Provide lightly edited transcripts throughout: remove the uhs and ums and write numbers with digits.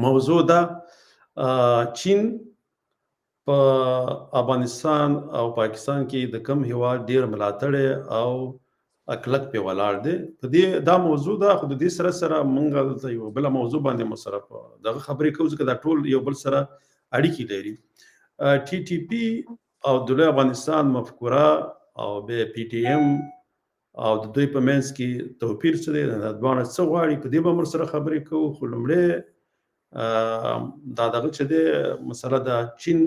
موضوع ده چین په افغانستان او پاکستان کې د کم هیواد ډیر ملاتړ او کلک په ولاړ دی. په دې دا موضوع ده، خو د دې سره سره مونږ دلته یو بل موضوع باندې مو سره دغه خبرې کوو ځکه دا ټول یو بل سره اړیکې لري. ټي ټي پی او د لوی افغانستان مفکوره او به پی ټی ایم او د دوی په منځ کې توپیر څه دی، دا دواړه څه غواړي، په دې به موږ سره خبرې کوو. خو لومړی دا دغه چې دی مسله د چین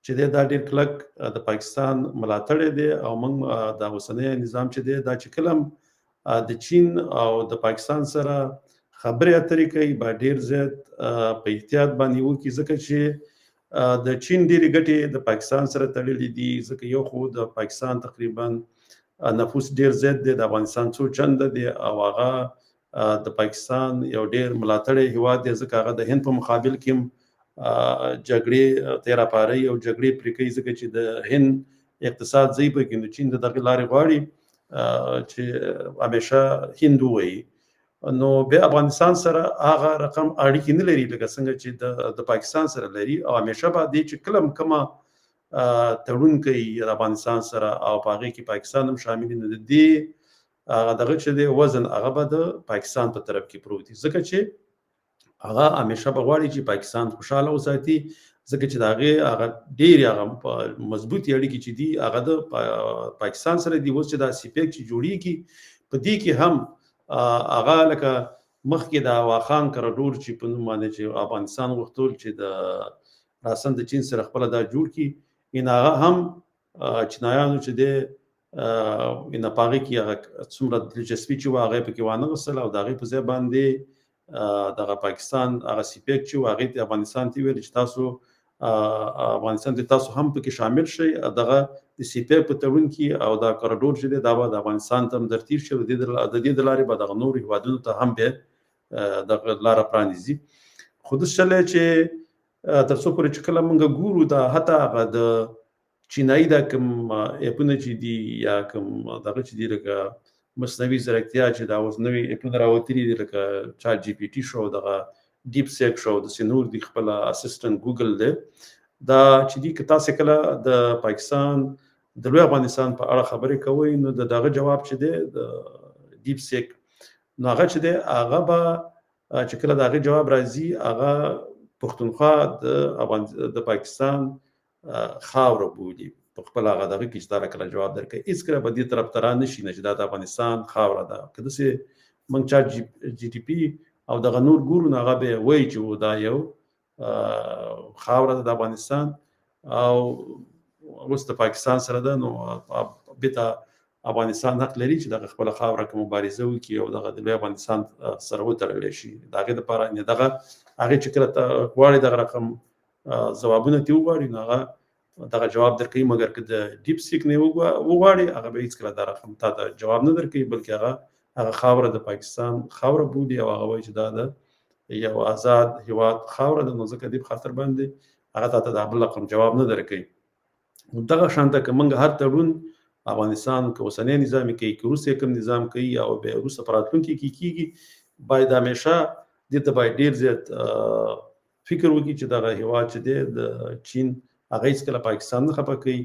چې دی دا ډېر کلک د پاکستان ملاتړی دی او موږ د اوسنی نظام چې دی دا چې کله د چین او د پاکستان سره خبرې اترې کوي باید ډېر زیات په احتیاط باندې وکړي، ځکه چې د چین ډېرې ګټې د پاکستان سره تړلې دي. ځکه یو خو د پاکستان تقریبا نفوس ډېر زیات دی، د افغانستان څو چنده دی، او هغه د پاکستان یو ډېر ملاتړی هیواد دی، ځکه هغه د هند په مقابل کې جګړې تیراپارۍ او جګړې پرې کوي، ځکه چې د هند اقتصاد ضعیف وي. نو چین د دغې لارې غواړي چې همیشه هند ووایي. نو بیا افغانستان سره هغه رقم اړیکې نه لري لکه څنګه چې د پاکستان سره لري، او همیشه به دې چې کله کومه تړون کوي د افغانستان سره او په هغې کې پاکستان هم شامل دی، نو د دې هغه دغه چې دی وزن هغه به د پاکستان په طرف کې پروت وي، ځکه چې هغه همیشه به غواړي چې پاکستان خوشحاله وساتي، ځکه چې د هغې هغه ډېرې هغه مضبوطې اړیکې چې دي هغه د پاکستان سره دي. اوس چې دا سیپیک چې جوړیږي په دې کې هم هغه لکه مخکې د واخان کریډور چې په نوم باندې چې افغانستان غوښتل چې د راسن د چین سره خپله دا جوړ کړي، ان هغه هم چینایانو چې دی ان په هغې کې هغه څومره دلچسپي چې وه هغه یې پکې وانغوستله، او د هغې په ځای باندې دغه پاکستان هغه سیپیک چې و هغې ته افغانستان ته ویل چې تاسو افغانستان ته تاسو هم پکې شامل شئ دغه د سیپیک په تړون کې، او دا کریډور چې دی دا به د افغانستان ته هم درتیر شي، د دې د لارې به دغه نورو هیوادونو ته هم بیا دغه لاره پرانیزي. خو داسې شلی چې تر څو پورې چې کله موږ ګورو دا حتی هغه د چینایي دا کوم اپونه چې دي یا کوم دغه چې دي لکه مصنوعي ځیرکتیا چې دا اوس نوي اپونه راوتلي دي لکه چات جی پی ټي شو، دغه ډیپ سیک شو، داسې نور دي خپله اسسټنټ ګوګل دی، دا چې دي که تاسې کله د پاکستان د لوی افغانستان په اړه خبرې کوئ نو د دغه جواب چې دی د ډیپ سیک نو هغه چې دی هغه به چې کله د هغې جواب راځي هغه پښتونخوا د پاکستان خاوره بولي په خپل هغه دغه کې چې دا کله جواب درکوي، هېڅکله به دې طرف ته را نه شي نه چې دا د افغانستان خاوره ده. که داسې موږ چات جي ټي پي او دغه نور ګورو نو هغه به وایي چې دا یو خاوره ده د افغانستان او اوس د پاکستان سره ده، نو بېرته افغانستان حق لري چې دغه خپله خاوره کې مبارزه وکړي او دغه د لوی افغانستان سره وتړلی شي. د هغې دپاره دغه هغې چې کله غواړي دغه رقم ځوابونه ترې وغواړي نو هغه دغه جواب درکوي، مګر که د ډیپ سیک نه وغواړي هغه به هېڅکله دا رقم تا ته جواب نه درکوي، بلکې هغه خاوره د پاکستان خاوره بولي او هغه وایي چې دا د یو آزاد هیواد خاوره ده، نو ځکه دې په خاطر باندې هغه تا ته د بل رقم جواب نه درکوي. دغه شانته که موږ هر تړون افغانستان که اوسنی نظام کوي که وروسته کوم نظام کوي او بیا وروسته په راتلونکي کې کېږي، باید همیشه دې ته باید ډېر زیات فکر وکړي چې دغه هیواد چې دی د چین هغه هېڅکله پاکستان نه خفه کوي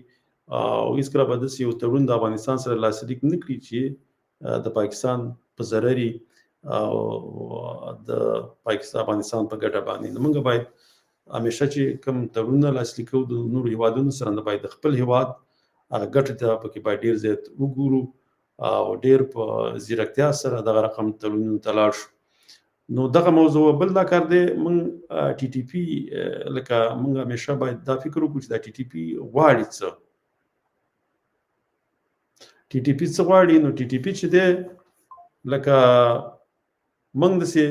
او هېڅکله به داسې یو تړون د افغانستان سره لاسلیک نه کړي چې د پاکستان په ضرر او د افغانستان په ګټه باندې. نو موږ باید همیشه چې کوم تړونونه لاسلیک کوو د نورو هیوادونو سره نو باید د خپل هیواد هغه ګټې ته پکې باید ډېر زیات وګورو او ډېر په ځیرکتیا سره دغه رقم تړونونو ته لاړ شو. نو دغه موضوع بل دا کار دی موږ ټي ټي پي لکه موږ همیشه باید دا فکر وکړو چې دا ټي ټي پي غواړي څه، ټي ټي پي څه غواړي. نو ټي ټي پي چې دی لکه موږ داسې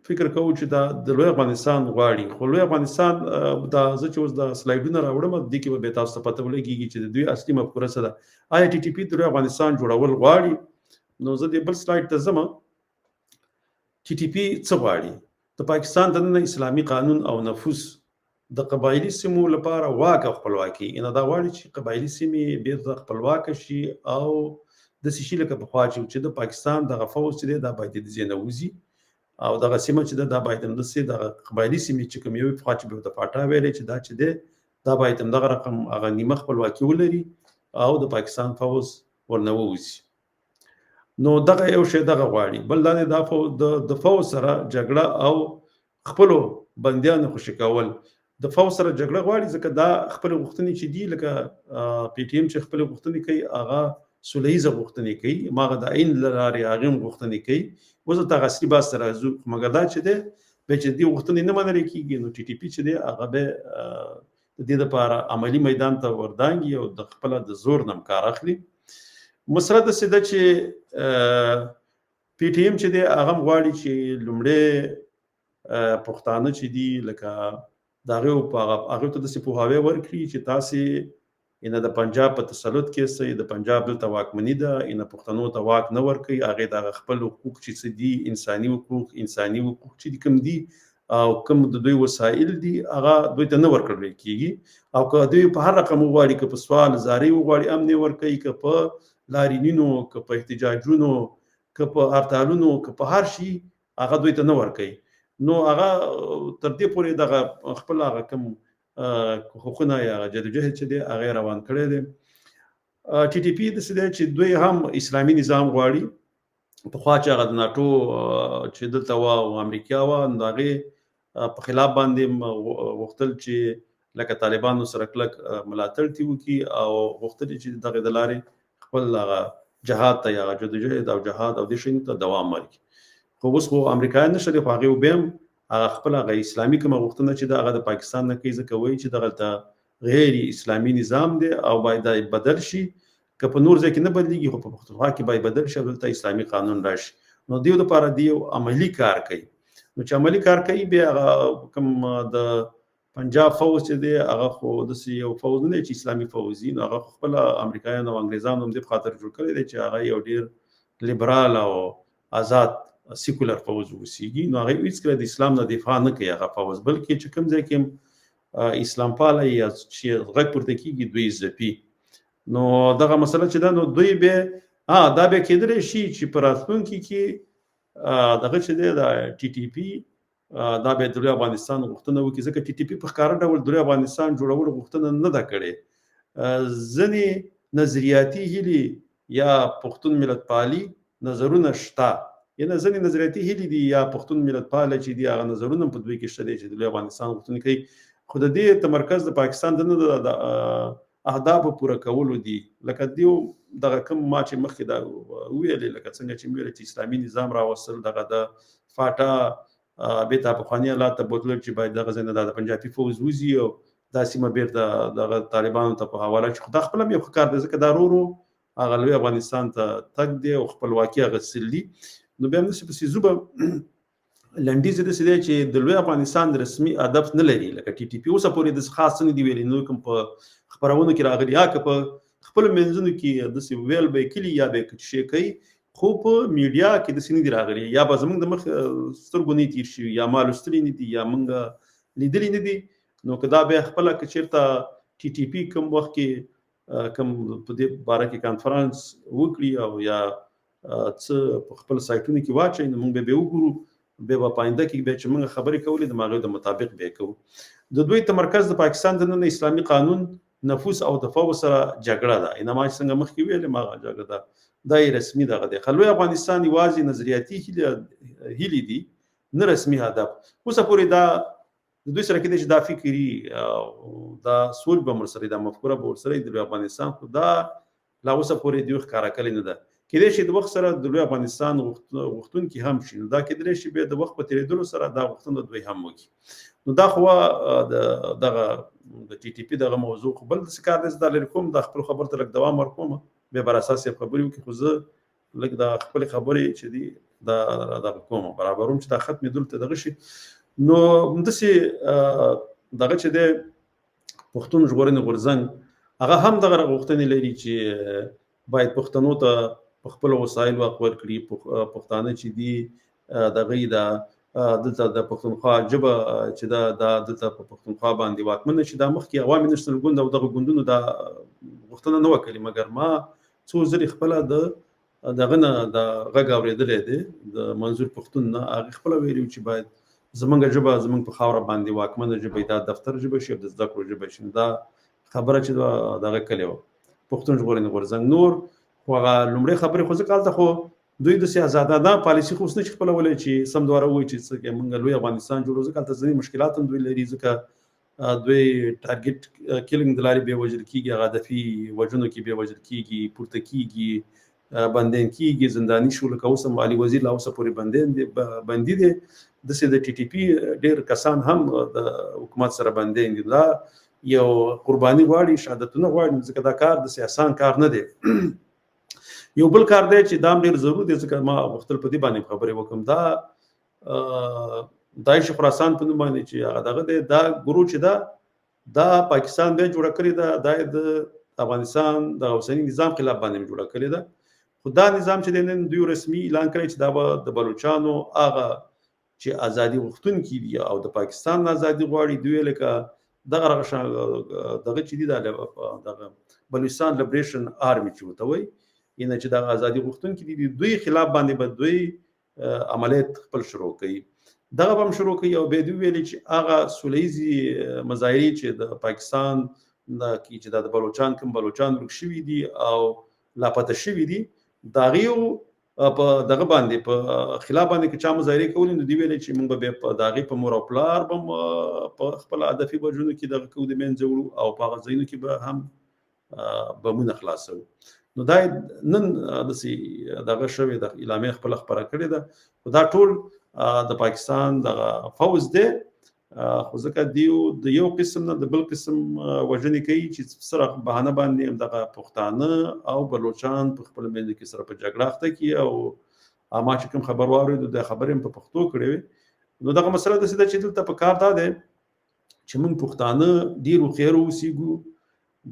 فکر کوو چې دا د لوی افغانستان غواړي، خو لوی افغانستان دا زه چې اوس د سلایډونه راوړم دې کې به بیا تاسو ته پته ولګېږي چې د دوی اصلي مفکوره څه ده. آیا ټي ټي پي د لوی افغانستان جوړول غواړي؟ نو زه دې بل سلایډ ته ځم. ټي ټي پي څه غواړي؟ د پاکستان دننه اسلامي قانون او نفوذ، د قبایلي سیمو لپاره واک او خپلواکي، دا غواړي چې قبایلي سیمې بیرته خپلواکه شي او داسې شي لکه پخوا چې د پاکستان دغه فوج چې دی دا باید د ځای نه وځي، او دغه سیمه چې دا باید همداسې دغه قبایلي سیمې چې کومې وي پخوا چې به ورته پاټا ویلې چې دا چې دی دا باید همدغه رقم هغه نیمه خپلواکي ولري او د پاکستان پوځ ورنه ووځي. نو دغه یو شی دغه غواړي. بل دا دی د فوج سره جګړه او خپلو بندیانو خوشي کول. د فوج سره جګړه غواړي ځکه دا خپل غوښتنې چې دي لکه پی ټی ایم چې خپل غوښتنې کوي هغه سوله ییزه غوښتنې کوي، ماغه د عین لارې هغه غوښتنې کوي. اوس د غصري باس سره راځو، مګر دا چې دی به چې دې غوښتنې نه منل کېږي نو ټي ټي پی چې دی هغه به د دې لپاره عملی میدان ته وردانګي او د خپل د زور نه کار اخلي. مسله د سده چې پی ټی ایم چې دی هغه غواړي چې لومړی پښتانه چې دي لکه دغه په هغه ته د سپوهاوی ورکړي چې تاسو ان د پنجاب په تسلط کې سي د پنجاب دلته واکمنی ده، ان پښتنو ته واک نه ورکړي، هغه د خپل حقوق چې دي انساني حقوق چې کوم دي او کوم د دوی وسایل دي هغه دوی ته نه ورکړل کیږي. او که دوی په هر رقم وغواړي که په سوال زاري وغواړي امن ورکړي، که په لارینونو، که په احتجاجونو، که په هرتالونو، که په هر شي هغه دوی ته نه ورکړي. نو هغه تر دې پورې دغه خپل هغه کوم حقوقونه یا جدوجهد چې دی هغه روان کړی دی. ټي ټي پی د سده چې دوی هم اسلامي نظام غواړي. په خوا چې هغه د ناټو چې دلته و او امریکا و نو هغه په خلاف باندې وختل چې لکه طالبانو سره کلک ملاتړ دی وکي او وختل چې دغه د لارې خپل هغه جهاد ته یا جدوجهد او جهاد او د شین ته دوام ورکړي. خو اوس خو امریکایان نشي خو هغه وبم هغه خپل هغه اسلامي کوم غوښتنه چې دغه د پاکستان نه کوي ځکه وایي چې دغه ته غیر اسلامي نظام دی او باید بدل شي. که په نور ځکه نه بدلیږي خو په پښتونخوا کې باید بدل شي دلته اسلامي قانون راشي. نو دیو لپاره دیو عملی کار کوي. نو چې عملی کار کوي بیا کوم د پنجاب فوج چې دی هغه خو د یو فوج نه چې اسلامي فوجي نو هغه خپل امریکایانو او انګریزانو هم د خاطر جوړ کړی دی چې هغه یو ډیر لیبرال او آزاد سیکولر فوج وسیږي. نو هغه هیڅ کله د اسلام نه دفاع نه کوي هغه فوج، بلکې چې کوم ځای کې اسلام پاله یا چې غږ پورته کیږي دوی ځپي. نو دغه مسله چې دا نو دوی به دا به کېدلی شي چې په راتلونکي کې دغه چې دی د ټي ټي پی دا به د افغانستان غوښتنه وکړي ځکه ټي ټي پی په ښکاره ډول د افغانستان جوړولو غوښتنه نه ده کړې. ځینې نظریاتي هیلې یا پښتون ملت پالي نظرونه شته، یعنی ځینې نظریاتي هیلې دي یا پښتون ملت پاله چې دي هغه نظرونه په دوی کې شته دي چې د افغانستان غوښتنه کوي. خو د دې تمرکز د پاکستان د اهداف پوره کولو دي. لکه دیو دغه کوم ما چې مخکې دا ویلې لکه څنګه چې ویل چې اسلامي نظام راوصل دغه د فاټا به ته په خاني الله ته بوتل چې باید دغه زنده د پنجابي فوز وزي او دا سیمه بیرته دغه طالبانو ته په حواله چې خدای خپل یو کار دی ځکه ضرورو هغه لوی افغانستان ته تګ دی او خپلواکي غسل دي. نو به موږ په سيزوبه لنډیز د سده چې د لوی افغانستان رسمي هدف نه لري لکه ټي ټي پی اوسه پورې د خاص نه دی ویلي نو کوم په خبرونو کې راغلي یا که په خپل منځونو کې د سی ویل به کلی یا به شي کوي خو په میډیا کې د سینې دی راغلي یا به زمونږ د مخ سترګونی تیر شي یا مالوستري نه دي یا مونږ لیدلې نه دي. نو کدا به خپل کې چیرته ټي ټي پی کوم وخت کې کوم په دې باره کې کانفرنس وکړي او یا څه په خپل سایټونو کې واچي نو موږ به وګورو به پاینده کې به چې موږ خبرې کولې د ماغه د مطابق به کوو. د دوی تمرکز د پاکستان د نن اسلامي قانون نفوذ او دفاع سره جګړه ده. انما څنګه مخکې ویل ماغه جګړه ده دای رسمي دغه دی. خلوی افغانستان یوازې نظریاتي هیلې دي نه رسمي هدف. اوس پورې دا د دوی سره کې د فکری دا سول به مرسره د مفکوره به ورسره د افغانستان خو دا لا اوسه پورې دوی ښکارا کړی نه ده. کله چې د وخت سره د لوی افغانستان وختون کې هم شي دا کېدلی شي به د وخت په تیریدلو سره دا وختونه دوی هم وکړي. نو دا خو دغه د ټي ټي پی دغه موضوع خو بل څه کار دی د کوم د خپل خبر ته لږ دوام ورکوم به بر اساس خبرې وکړي خو زه لږ د خپل خبرې چې دی دا کوم برابروم چې دا ختمې دلته دغه شي. نو همداسې دغه چې دی پښتون ژغورنې غورځنګ هغه هم دغه غوښتنې لري چې باید پښتنو ته خپل وسایل ورکړي. پښتانه چې دي دغه دلته د پښتونخوا ژبه چې دا دلته په پښتونخوا باندې واکمن شي دا مخکې عوامي نشنل ګوند او دغه ګوندونو دا غوښتنه نه وکړي مګر ما څو ځلې خپل د دغه نه د غږ اورېدلې دی د منظور پښتون نه هغه خپل ویلو چې باید زمونږ ژبه زمونږ په خاور باندې واکمنه ژبه دا دفتر ژبه شي د زده کړو ژبه شي دا خبره چې دغه کلی و پښتون ژغورنې غورځنګ نور خو هغه لومړی خبرې خو ځکه هلته خو دوی د سیاستادانه پالیسي خو اوس نه شي خپلولی چې سم دواره ووایي چې موږ لوی افغانستان جوړو ځکه هلته ځینې مشکلات هم دوی لري ځکه دوی ټارګټ کیلینګ د لارې بې وژل کېږي هغه هدفي وژنو کې بې وژل کېږي پورته کېږي بندین کېږي زنداني شو لکه اوس هم علي وزیر لا اوسه پورې بندي دی داسې د ټي ټي پي ډېر کسان هم د حکومت سره بندین دي دا یو قرباني غواړي شهادتونه غواړي ځکه دا کار داسې اسان کار نه دی یو بل کار دی چې دا هم ډېر ضرور دی ځکه ما غوښتل په دې باندې خبرې وکړم دا داعش خراسان په نوم باندې چې هغه دغه دی دا ګروه چې دا پاکستان بیا جوړه کړې ده دا د افغانستان د اوسني نظام خلاف باندې جوړه کړې ده خو دا نظام چې نن دوی رسمي اعلان کړی چې دا به د بلوچستانو هغه چې ازادي غوښتونکي دي او د پاکستان ازادي غواړي دوی لکه دغه چې دي دغه بلوچستان لیبریشن آرمي چې ورته وایي یعنې چې دغه ازادي غوښتونکي دي دوی خلاف باندې به دوی عملیات خپل شروع کوي دغه به هم شروع کوي او بیا دوی ویلي چې هغه سوله ییزې مظاهرې چې د پاکستان چې د بلوچستان کوم بلوچستان ورک شوي دي او لاپته شوي دي د هغې په دغه باندې په خلاف باندې که چا مظاهرې کولې نو دوی ویلې چې موږ به بیا په د هغې په مور او پلار به په خپل هدفي وژنو کې دغه کوو د منځه وړو او په هغه ځایونو کې به هم بمونه خلاصوو نو دا نن داسې دغه شوې د اعلامیه خپله خپره کړې ده خو دا ټول د پاکستان دغه فوز دی خو ځکه دیو د یو قسم نه د بل قسم وژنې کوي چې سره بهانه باندې دغه پښتانه او بلوچان په خپل منځ کې سره په جګړه اخته کړي او ما چې کوم خبر واورېدو د خبرې هم په پښتو کړې وې نو دغه مسله داسې ده چې دلته په کار دا دی چې موږ پښتانه ډېر هوښیار اوسېږو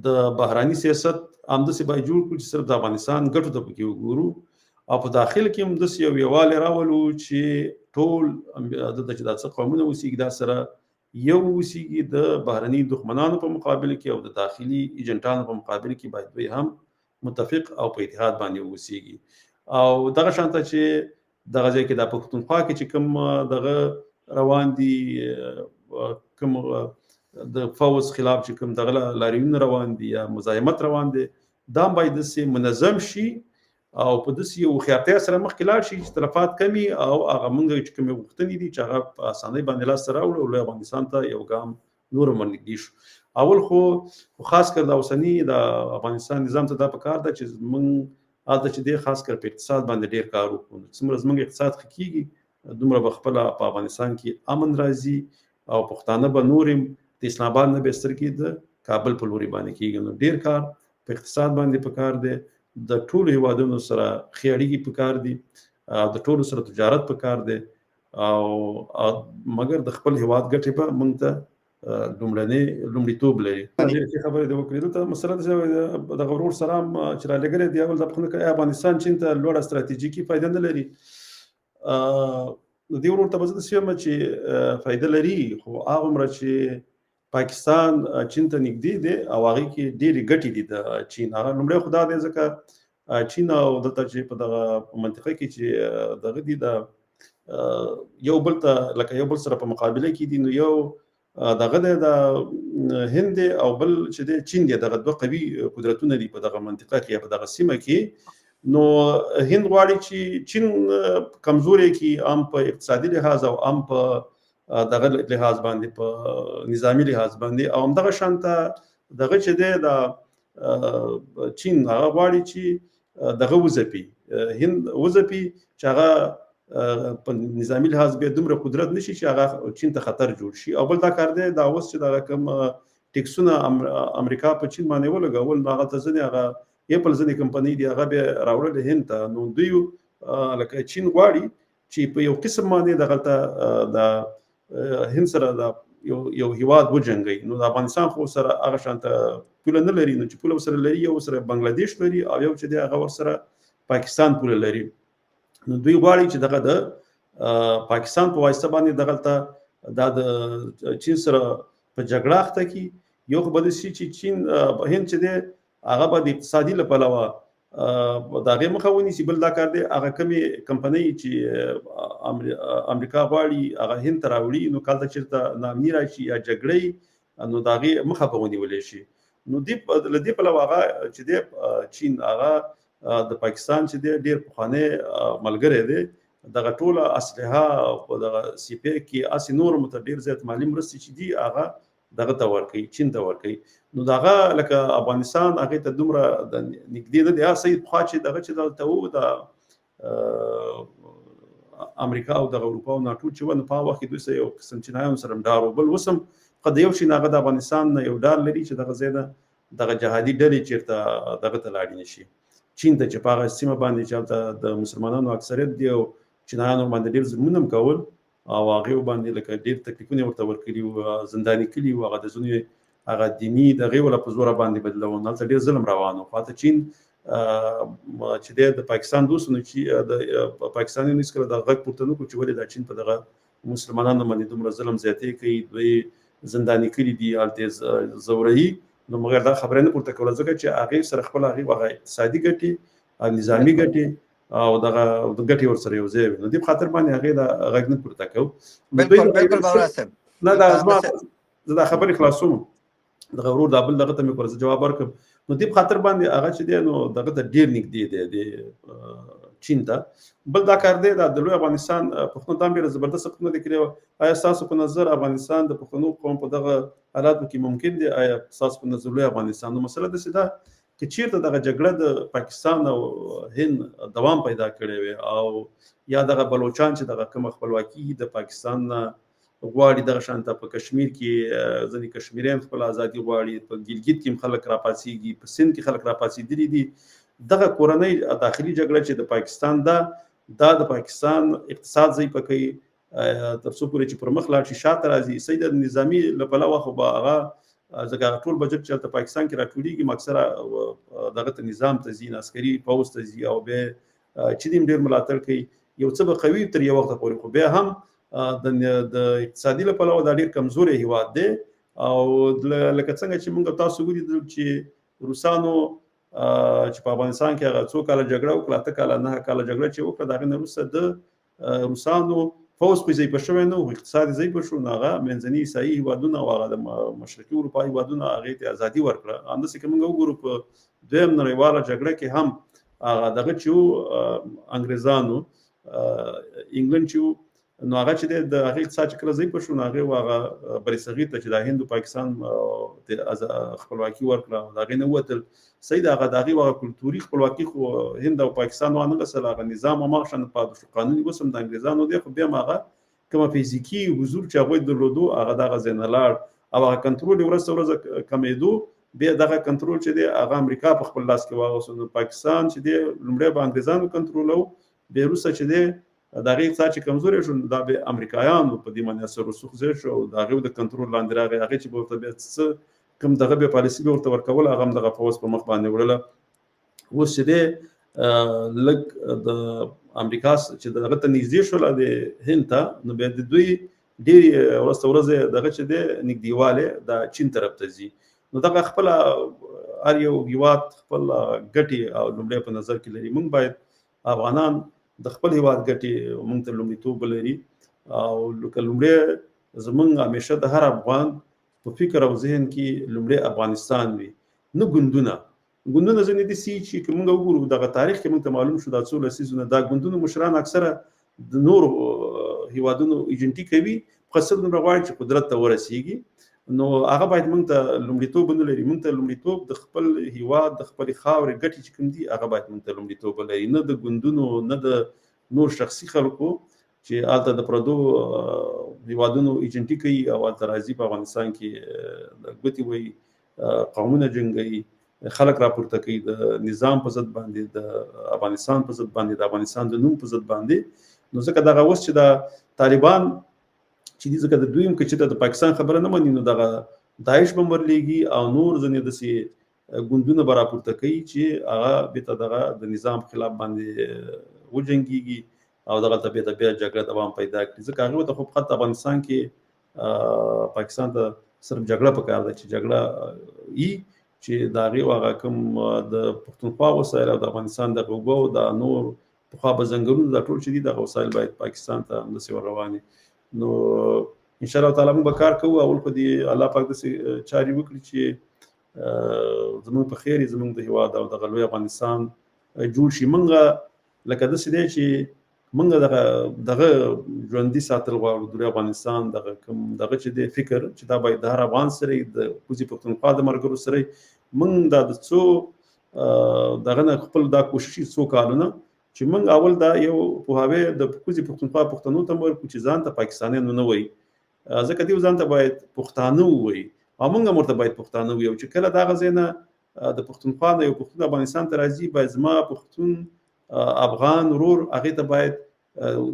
د بهراني سیاست همداسې باید جوړ کړو چې صرف د افغانستان ګټو ته پکې وګورو او په داخل کې هم داسې یو یووالی راولو چې ټول دلته چې دا څه قومونه اوسېږي دا سره یو اوسېږي د بهرني دښمنانو په مقابل کې او د داخلي ایجنټانو په مقابل کې باید دوی هم متفق او په اتحاد باندې اوسېږي او دغه شانته چې دغه ځای کې د پښتونخوا کې چې کوم دغه روان دي کوم د فوز خلاف چې کوم دغه لاریونونه روان دي یا مزاحمت روان دي دا باید داسې منظم شي او په داسې یو هوښیارتیا سره مخکې لاړ شي چې تلفات کمي او هغه موږ چې کومې غوښتنې دي چې هغه په اسانۍ باندې لاسته راوړو او لوی افغانستان ته یو ګام نور هم ورنږدې شو اول خو خاص کر د اوسني د افغانستان نظام ته دا پکار ده چې موږ هلته چې دی خاص کر په اقتصاد باندې ډېر کار وکړو څومره زموږ اقتصاد ښه کېږي دومره به خپله په افغانستان کې امن راځي او پښتانه به نور هم د اسلام آباد نه بهتر کې د کابل په لوري باندې کېږي نو ډېر کار په اقتصاد باندې پکار دی د ټولو هیوادونو سره ښې اړیکې پکار دي د ټولو سره تجارت پکار دی او مګر د خپل هیواد ګټې به موږ ته لومړیتوب لري خبرې د وکړې دلته مسله د غرور سره چې رالېږلې دی اول د افغانستان چین ته لوړه ستراتیژیکي فایده نه لري د دې ورور ته به زه داسې یم چې فایده لري خو هغومره چې پاکستان چین ته نږدې دی او هغې کې ډېرې ګټې دي د چین هغه لومړی خو دا دی ځکه چین او دلته چې په دغه منطقه کې چې دغه دي د یو بل ته لکه یو بل سره په مقابله کې دي نو یو دغه دی د هند دی او بل چې دی چین دی دغه دوه قوي قدرتونه دي په دغه منطقه کې یا په دغه سیمه کې نو هند غواړي چې چین کمزوری کړي هم په اقتصادي لحاظ او هم په دغه لحاظ باندې په نظامی لحاظ باندې او همدغه شانته دغه چې دی د چین هغه غواړي چې دغه وځپي هند وځپي چې هغه په نظامی لحاظ بیا دومره قدرت نشي چې هغه چین ته خطر جوړ شي او بل دا کار دی دا اوس چې دغه کوم ټیکسونه امریکا په چین باندې ولګول نو هغه ته ځینې هغه ایپل ځینې کمپنۍ دي هغه بیا راوړل هند ته نو دوی لکه چین غواړي چې په یو قسم باندې دغلته د هند سره د یو هیواد وجنګي نو د افغانستان خو سره هغه شانته پوله نه لري نو چې پوله سره لري یو سره بنگلاديش لري او یو چې دی هغه سره پاکستان پوله لري نو دوی غواړي چې دغه د پاکستان په واسطه باندې دغلته د چین سره په جګړه اخته کی یو خو به داسې چې چین هند چې دی هغه به د اقتصادي له پلوه د هغې مخه ونیسي. بل دا کار دی هغه کومې کمپنۍ چې امریکا غواړي هغه هند ته راوړي، نو کله چېرته ناامني راشي یا جګړه، نو د هغې مخه به ونیولی شي. نو له دې پلوه هغه چې دی چین هغه د پاکستان چې دی ډېر پخوانی ملګری دی. دغه ټوله اسلحه په دغه سی پی کې هسې نور ته ډېر زیات مالي مرستې چې دي هغه دغه ته ورکوي، چین ته ورکوي. نو دغه لکه افغانستان هغې ته دومره د نږدې نه دی. هغه صحیح پخوا چې دغه چې دلته وو د امریکا او دغه اروپا او ناټو چې وو، نو په هغه وخت کې دوی سره یو قسم چینایانو سره هم ډار و. بل اوس هم خو د یو شي نه هغه د افغانستان نه یو ډار لري چې دغه ځای نه دغه جهادي ډلې چېرته دغه ته لاړې نه شي چین ته، چې په هغه سیمه باندې چې هلته د مسلمانانو اکثریت دی او چینایانو باندې ډېر ظلمونه هم کول او هغې باندې لکه ډېر تکلیفونه ورته ورکړي وو، زنداني کړي وو، هغه د ځینې هغه دیني دغې ولا په زوره باندې بدلون، هلته ډېر ظلم روان و. خو هلته چین چې دی د پاکستان دوست، نو چې د پاکستانیانو هېڅکله د غږ پورته نه کړو چې ولې دا چین په دغه مسلمانانو باندې دومره ظلم زیاتې کوي، دوی زنداني کړي دي، هلته ځوروي. نو مګر دا خبره نه پورته کوله ځکه چې هغې سره خپل هغه اقتصادي ګټې او نظامي ګټې او دغه ګټې ورسره یو ځای وي. نو دې په خاطر باندې هغې دا غږ نه پورته کوو. بالکل بابا صاحب، نه دا زه دا خبرې خلاصوم، دغه ورور دا بل دغه ته مې کړه، زه جواب ورکړم. نو دې په خاطر باندې هغه چې دی نو دغه ته ډېر نږدې دی چین ته. بل دا کار دی د لوی افغانستان پښتنو ته هم ډېره زبردست خدمت یې کړی و. آیا ستاسو په نظر افغانستان د پښتنو قوم په دغه حالاتو کې ممکن دی؟ آیا ستاسو په نظر لوی افغانستان؟ نو مسله داسې ده که چېرته دغه جګړه د پاکستان او هند دوام پیدا کړی وي او یا دغه بلوچان چې دغه کومه خپلواکي د پاکستان نه غواړي، دغه شانته په کشمیر کې ځینې کشمیریان خپل ازادي غواړي، په ګلګت کې هم خلک راپاڅېږي، په سند کې خلک راپاڅېدلي دي. دغه کورنۍ داخلي جګړه چې د پاکستان ده دا د پاکستان اقتصاد ضعیفه کوي، تر څو پورې چې پر مخ لاړ شي شاته راځي. صحیح د نظامي له پلوه خو به هغه ځکه ټول بجټ چې هلته پاکستان کې راټولېږي اکثره دغه ته نظام ته ځي، عسکري پوځ ته ځي او بیا چې دې هم ډېر ملاتړ کوي. یو څه به قوي تر یو وخته پورې، خو بیا هم د اقتصادي له پلوه دا ډېر کمزوری هېواد دی. او لکه څنګه چې موږ تاسو ولیدل چې روسانو چې په افغانستان کې هغه څو کاله جګړه وکړه، 8 کاله 9 کاله جګړه چې وکړه، د هغې نه وروسته د روسانو پوځ خو ضعیفه شوی نه و، اقتصاد یې ضعیفه شو. نو هغه منځني اسیایي هېوادونه او هغه د مشرقي اروپا هېوادونه هغې ته ازادي ورکړه. همداسې که موږ وګورو په دویم نړیواله جګړه کې هم هغه دغه چې و انګریزانو انګلند چې و، نو هغه چې دی د هغې اقتصاد چې کله ضعیفه شو، نو هغې هغه برصغیر ته چې د هند او پاکستان خپلواکي ورکړه او د هغې نه ووتل. صحیح ده، هغه د هغې هغه کلتوري خپلواکي خو هند او پاکستان وانغسل، هغه نظام هماغه شان پاتې شو، قانون یې اوس هم د انګریزانو دی، خو بیا هم هغه کومه فزیکي حضور چې هغوی درلودو هغه دغه ځای نه لاړ او هغه کنټرول یې ورځ تر ورځه کمېدو. بیا دغه کنټرول چې دی هغه امریکا په خپل لاس کې واخیستو. نو پاکستان چې دی لومړی به انګریزانو کنټرولو، بیا وروسته چې دی د هغې اقتصاد چې کمزوری شو، دا بیا امریکایانو په دې باندې اثر رسوخ ځای شو او د هغې د کنټرول لاندې راغی. هغې چې به ورته بیا څه کوم دغه بیا پالیسي به ورته ورکوله، هغه هم دغه پوځ په مخ باندې وړله. اوس چې دی لږ د امریکا چې دغه ته نږدې شوله د هند ته، نو بیا د دوی ډېرې ورځ تر ورځې دغه چې دی نږدېوالی د چین طرف ته ځي. نو دغه خپله هر یو هېواد خپل ګټې او لومړی په نظر کې لري. موږ باید افغانان د خپل هېواد ګټې موږ ته لومړیتوب ولري او لکه لومړی زموږ همیشه د هر افغان په فکر او ذهن کې لومړی افغانستان وي، نه ګوندونه. ګوندونه ځینې داسې چې که موږ وګورو دغه تاریخ کې موږ ته معلوم شو دا څو لسیزونه دا ګوندونو مشران اکثره د نورو هېوادونو ایجنټي کوي، خاصه دومره غواړي چې قدرت ته ورسېږي. نو هغه باید موږ ته لومړیتوب ونه لري. موږ ته لومړیتوب د خپل هېواد د خپلې خاورې ګټې چې کوم دي هغه باید موږ ته لومړیتوب ولري، نه د ګوندونو نه د نور شخصي خلکو چې هلته د پردو هېوادونو ایجنټي کوي او هلته راځي په افغانستان کې د ګوتې وایي، قومونه جنګوي، خلک راپورته کوي د نظام په ضد باندې، د افغانستان په ضد باندې، د افغانستان د نوم په ضد باندې. نو ځکه دغه اوس چې د طالبان چې دي، ځکه د دوی هم که چې د پاکستان خبره نه مني، نو دغه داعش به ورلېږي او نور ځینې داسې ګوندونه به راپورته کوي چې هغه بېرته دغه د نظام خلاف باندې وجنګېږي او دغه ته بیا جګړه دوام پیدا کړي. ځکه هغې ته خو فقط افغانستان کې پاکستان ته صرف جګړه پکار ده چې جګړه وي، چې د هغې هغه کوم د پښتونخوا وسایل او د افغانستان د اوبو د نور پخوا به ځنګلونه دا ټول چې دي دغه وسایل باید پاکستان ته همداسې ور روان نو انشاءالله تعالی موږ به کار کوو. اول خو دې الله پاک داسې چارې وکړي چې زموږ په خیر زموږ د هېواد او دغه لوی افغانستان جوړ شي. موږ لکه داسې دی چې موږ دغه ژوندي ساتل غواړو د لوی افغانستان دغه کوم دغه چې دی فکر چې دا باید د هر افغان سره د کوزي پښتونخوا د ملګرو سره موږ دا د څو دغه نه خپل دا کوشش څو کالونه چې موږ اول دا یو پوهاوی د کوزي پښتونخوا پښتنو ته ورکړو چې ځان ته پاکستانیان نه وایي، ځکه دوی ځان ته باید پښتانه ووایي او موږ هم ورته باید پښتانه ووایو. چې کله دغه ځای نه د پښتونخوا نه یو پښتون افغانستان ته راځي باید زما پښتون افغان ورور هغې ته باید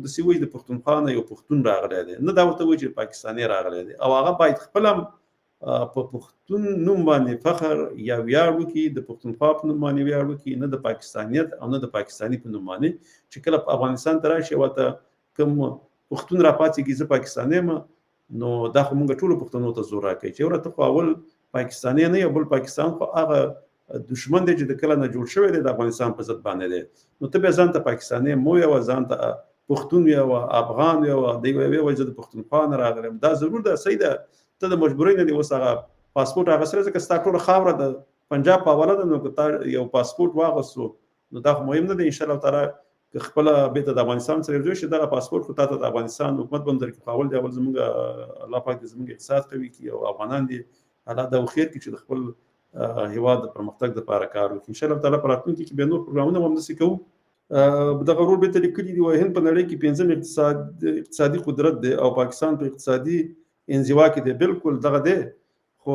داسې وایي د پښتونخوا نه یو پښتون راغلی دی، نه دا ورته وایي چې پاکستاني راغلی دی. او هغه باید خپل هم په پښتون نوم باندې فخر یا ویاړ وکړي، د پښتونخوا په نوم باندې ویاړ وکړي، نه د پاکستانیت او نه د پاکستاني په نوم باندې. چې کله په افغانستان ته راشي ورته کوم پښتون راپاڅېږي زه پاکستانی یم نو دا خو موږ ټولو پښتنو ته زور راکوي چې ورته خو اول پاکستانی نه یو بل پاکستان خو هغه دشمن دی چې د کله نه جوړ شوی دی د افغانستان په ضد باندې دی. نو ته بیا ځان ته پاکستانی مو ویوه، ځان ته پښتون ویوه، افغان ویوه، دی ویوه زه د پښتونخوا نه راغلی یم. دا ضرور ده، صحیح ده، ته د مجبورۍ نه دی اوس هغه پاسپورټ اخیستلی ځکه ستا ټوله خاوره د پنجاب په حواله ده. نو که تا یو پاسپورټ واخیستو نو دا خو مهم نه دی. انشاءالله تعالی که خپله بېرته د افغانستان سره یو ځای شي دغه پاسپورټ خو تا ته د افغانستان حکومت به هم درکړي. خو اول دی اول زموږ الله پاک دې زموږ اقتصاد قوي کړي او افغانان دې الله دا وخیر کړي چې د خپل هېواد د پرمختګ دپاره کار وکړي. انشاءالله تعالی په راتلونکي کې بیا نور پروګرامونه هم همداسې کوو. دغه ورور بېرته لیکلي دي وایي هند په نړۍ کې 5م اقتصادي قدرت دی او پاکستان په اقتصادي انزوا کې دی. بالکل دغه دی، خو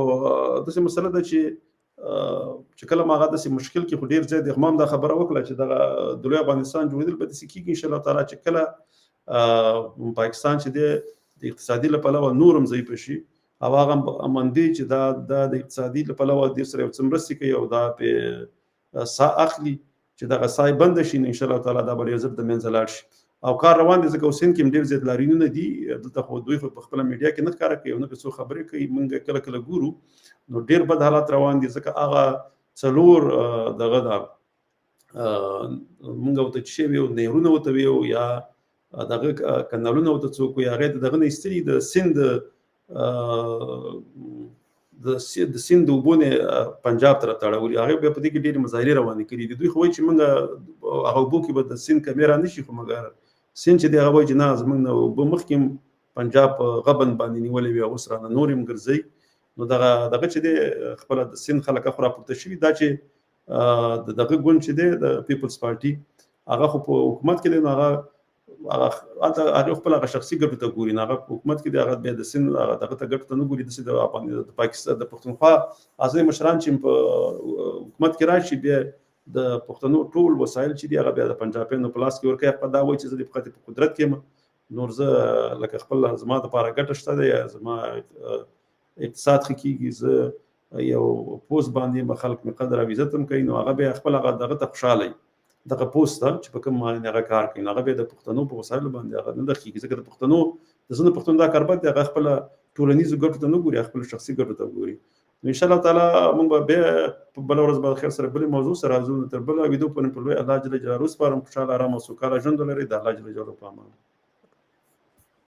داسې مسله ده چې کله ما هغه داسې مشکل کې خو ډېر ځای دی. خو ما هم دا خبره وکړه چې دغه د لوی افغانستان جوړېدل به داسې کېږي انشاءالله تعالی چې کله پاکستان چې دی د اقتصادي له پلوه نور هم ضعیفه شي او هغه امندي چې دا د اقتصادي له پلوه دې سره یو څه مرستې کوي او دا پې ساه اخلي چې دغه ساه یې بنده شي نو انشاءالله تعالی دا به ډېر ژر د منځه لاړ شي. او کار روان دی ځکه اوس هند کې هم ډېر زیات لاریونونه دي. دلته خو دوی خو په خپله میډیا کې نه ښکاره کوي او نه پرې څوک خبرې کوي. موږ کله کله ګورو نو ډېر بد حالات روان دي ځکه هغه څلور دغه ده موږ ورته چې شی ویو نهرونه ورته ویو یا دغه کنالونه ورته څوک وایي هغې د دغه نه ایستلي د سیند د اوبو نه پنجاب ته راته اړولي. هغې بیا په دې کې ډېرې مظاهرې روانې کړي دي. دوی خو وایي چې موږ هغه اوبو کې به د سیند کمې را نه شي، خو مګر سیند چې دی هغه وایي چې نه زموږ نه اوبه مخکې پنجاب په غبن باندې نیولې وي او اوس رانه نور هم ګرځوي. نو دغه چې دی خپله د سیند خلک خو راپورته شوي دا چې د دغه ګوند چې دی د پیپلز پارټي هغه خو په حکومت کې دی نو هغه خپل هغه شخصي ګټو ته ګوري. نو هغه په حکومت کې دی هغه بیا د سیند دغه ته ګټو ته نه ګوري. داسې د پاکستان د پښتونخوا اصلي مشران چې په حکومت کې راشي بیا د پښتنو ټول وسایل چې دي هغه بیا د پنجابیانو په لاس کې ورکوي. په دا وایي چې زه د فقط په قدرت کې یم نور زه لکه خپل زما دپاره ګټه شته دی یا زما اقتصاد ښه کېږي زه یو پوسټ باندې به خلک مې قدر او عزت هم کوي. نو هغه بیا خپل هغه دغه ته خوشحاله وي دغه پوسټ ته چې په کوم باندې هغه کار کوي. نو هغه بیا د پښتنو په وسایلو باندې هغه نه دخېږي ځکه د پښتنو د ځینو پښتون دا کار بد دی هغه خپله ټولنیزو ګټو ته نه ګوري، خپلو شخصي ګټو ته ګوري. نو انشاءالله تعالی موږ به بیا په بله ورځ به خیر سره بلې موضوع سره راځو. تر بله ویدو پورې په لوی الله جل جلاله سپارم. خوشحاله ارامه او سوکاله ژوند ولرئ. د الله جل جلاله په امان.